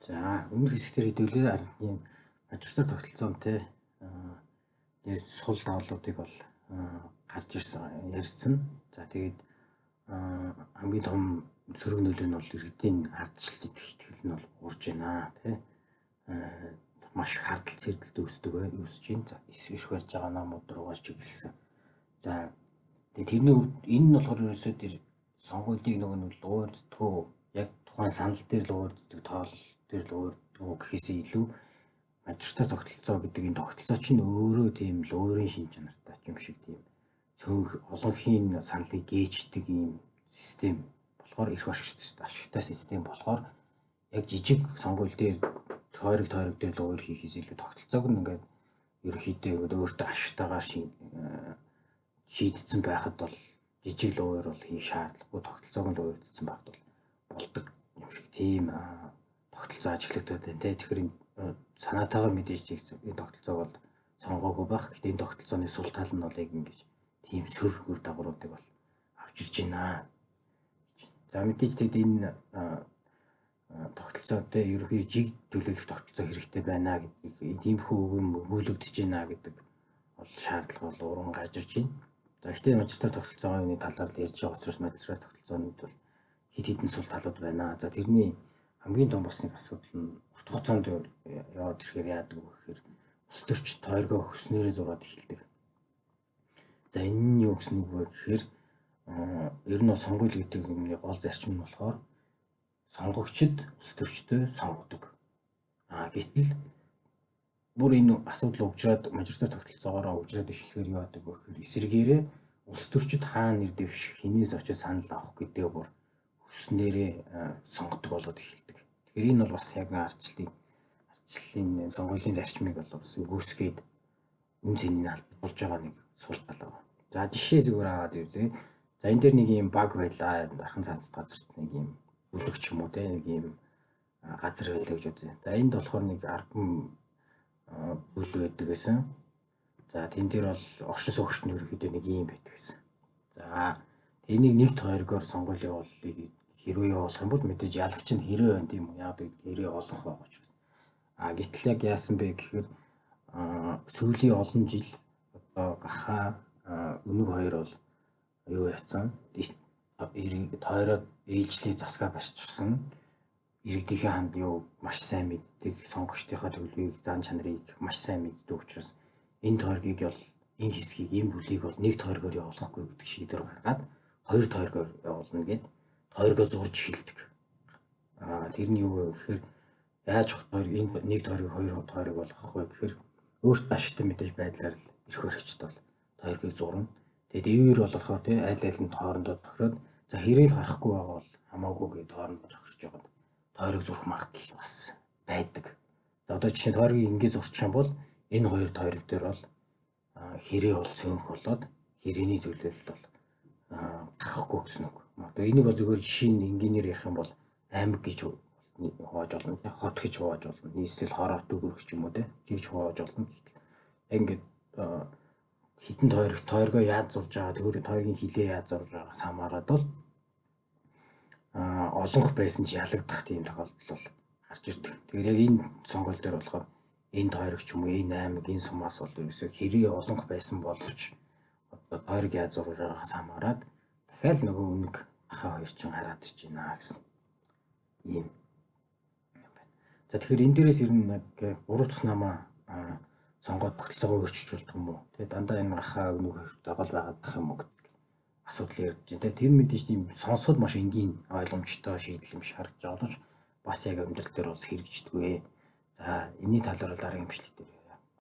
За өмнөх хэсгээр хэдүүлээ аргын мажистар тогтолцоон те сул даалуудыг бол гарч ирсэн ярьсан. За тэгээд хамгийн том сөрөг нөлөө нь бол иргэдийн ардчлал идэх итгэл нь бол урж байна тий. Маш их хардл сэрдэлт үүсэж байна. За их барьж байгаа намууд руугаас чиглэсэн. За тэгээд тэрний энэ нь болохоор ерөөсөө тэр сонгуулийг нөгөө нь уурддгөө яг тухайн санал дээр л уурддаг тоол дээр л уурддгөө гэхээс илүү мажистар тогтолцоо гэдэг энэ тогтолцоо чинь өөрөө тийм л өөрийн шин чанартай юм шиг тийм цөөнх олонхийн саналыг гээждэг ийм систем болохоор эрх ашигтай систем болохоор яг жижиг сонгуул дээр тойрог дээр л өөр хийхээс илүү тогтолцоог нь ингээд ерөнхийдөө өөртөө ашигтайгаар шийдсэн байхад бол жижиг л өөр бол хийх шаардлагагүй тогтолцоог нь өөрчлөсөн байхад бол болдог юм шиг тийм тогтолцоо ажиглагдаад байна те. Тэгэхээр санаатаагаар мэдээж энэ тогтолцоог бол сонгоогүй байх. Гэхдээ энэ тогтолцооны сул тал нь бол яг ингэж тийм сүр үр дагавруудыг бол авч ирж байна. За мэдээж тэгэд энэ тогтолцоотой ерөнхий жиг төлөвлөх тогтолцоо хэрэгтэй байна гэдэг тиймхүү үгэн өгүүлэгдэж байна гэдэг бол шаардлага бол уран гарч ирж байна. За гэхдээ мажистар тогтолцооны талаар л ярьж байгаа учраас мажистар тогтолцоонд бол хэд хэдэн сул талууд байна. За тэрний хамгийн том бас нэг асуудал нь урт хугацаанд яваад ирэхээр яадаг вэ гэхээр улс төрчид тойргоо хөснөөрөө зураад эхэлдэг. За энэ нь юу гэсэн үг вэ гэхээр ер нь сонгуул гэдэг юмны гол зарчим нь болохоор сонгогчид улс төрчдөө сонгодог. Гэтэл бүр энэ асуудал угжраад мажистар тогтолцоогоор угжраад эхлэхээр юу яадаг вэ гэхээр эсэргээрээ улс төрчид хаана нэр дэвших, хинээс очиж санал авах гэдэг бүр хүснээрээ сонгодог болоод эхэлдэг. Тэгэхээр энэ бол бас яг ардчлалын сонгуулийн зарчмыг бол бас өгөөсгээд үн цэнийн алдуулж байгаа нэг сул тал байна. За жишээ зүгээр аваад үзье. За энэ дээр нэг юм баг байлаа. Дархан цаацд газарт нэг юм бүлэг ч юм уу те нэг юм газар байлаа гэж үзье. За энд болохоор нэг 10 бүл байдаг гэсэн. За тэн дээр бол оршин суугчдын ерөнхийдөө нэг юм байдаг гэсэн. За энийг нэг тойргоор сонгуул явуулыг хэрвээ явуулах юм бол мэдээж ялагч нь хэрэг байна тийм үү? Яг гэдэг хэрэг олох байгаа ч гэсэн. Гэтэл яг яасан бэ гэхээр сүүлийн олон жил одоо гахаа өнөг хоёр бол юу яцсан? Тойроод ээлжлээ засгаа барьчихсан. Иргэдийнхээ ханд юу маш сайн мэддэг, сонгогчдынхаа төлөвийг зан чанарыг маш сайн мэддэг учраас энэ тойргийг бол энэ хэсгийг энэ бүлийг бол нэг тойргоор явуулахгүй гэдэг шийдвэр гаргаад хоёр тойргоор явуулна гэд тойргоо зурж эхэлдэг. Тэрний юу вэ гэхээр яаж энэ нэг тойргийг хоёр тойрог болгох вэ гэхээр өөрт ашигтай мэдээж байдлаар л эрх баригчд бол тойргийг зурна. Тэгээд эвэр болохоор тийм аль аль нь хоорондоо тохироод за хэрээл гарахгүй байгаа бол хамаагүй гэдэг хоорондоо тохирч байгаа. Тойрог зурх магадлал бас байдаг. За одоо жишээ нь тойргийг ингэж зурчих юм бол энэ хоёр тойрог дээр бол хэрэг бол цөөнх болоод хэрээний төлөөлөл бол гарахгүй гэсэн үг. Одоо энийг бол зөвхөн жишээ нь энгийнээр ярих юм бол аймаг гэж хувааж болно, хот гэж хувааж болно, нийслэл хороот дүүрэх ч юм уу тэгж хувааж болно. Яг ингээд хитэн тойргоо яаж зурж байгаа, тэр тойргийн хилээ яаж зурж байгаас хамаарат бол олонх байсан ч ялагдах тийм тохиолдол бол гарч ирдэг. Тэгэхээр яг энэ сонгуул дээр болохоор энэ тойрог ч юм уу, энэ аймаг, энэ сумаас бол ерөөсөө хэрэг олонх байсан боловч одоо тойрог яаж зурж байгаас хамаарат дахиад нөгөө үнэг ахаа хоёр чинь гараад ич байна гэсэн ийм юм байна. За тэгэхээр энэ дээрээс ер нь яг 3 дахь намаа сонгоод тогтолцоогоо өөрчилж болдог юм уу? Тэгээ дандаа энэ ахаа үнэг дагал байгаадах юм уу гэдэг асуудал ярьж байна. Тэр мэдээж тийм сонсоход маш энгийн ойлгомжтой шийдэл юм шиг харагдаж байгаа боловч бас яг амьдрал дээр бас хэрэгждэггүй. За энэний талаар дараагийн бичлэг дээр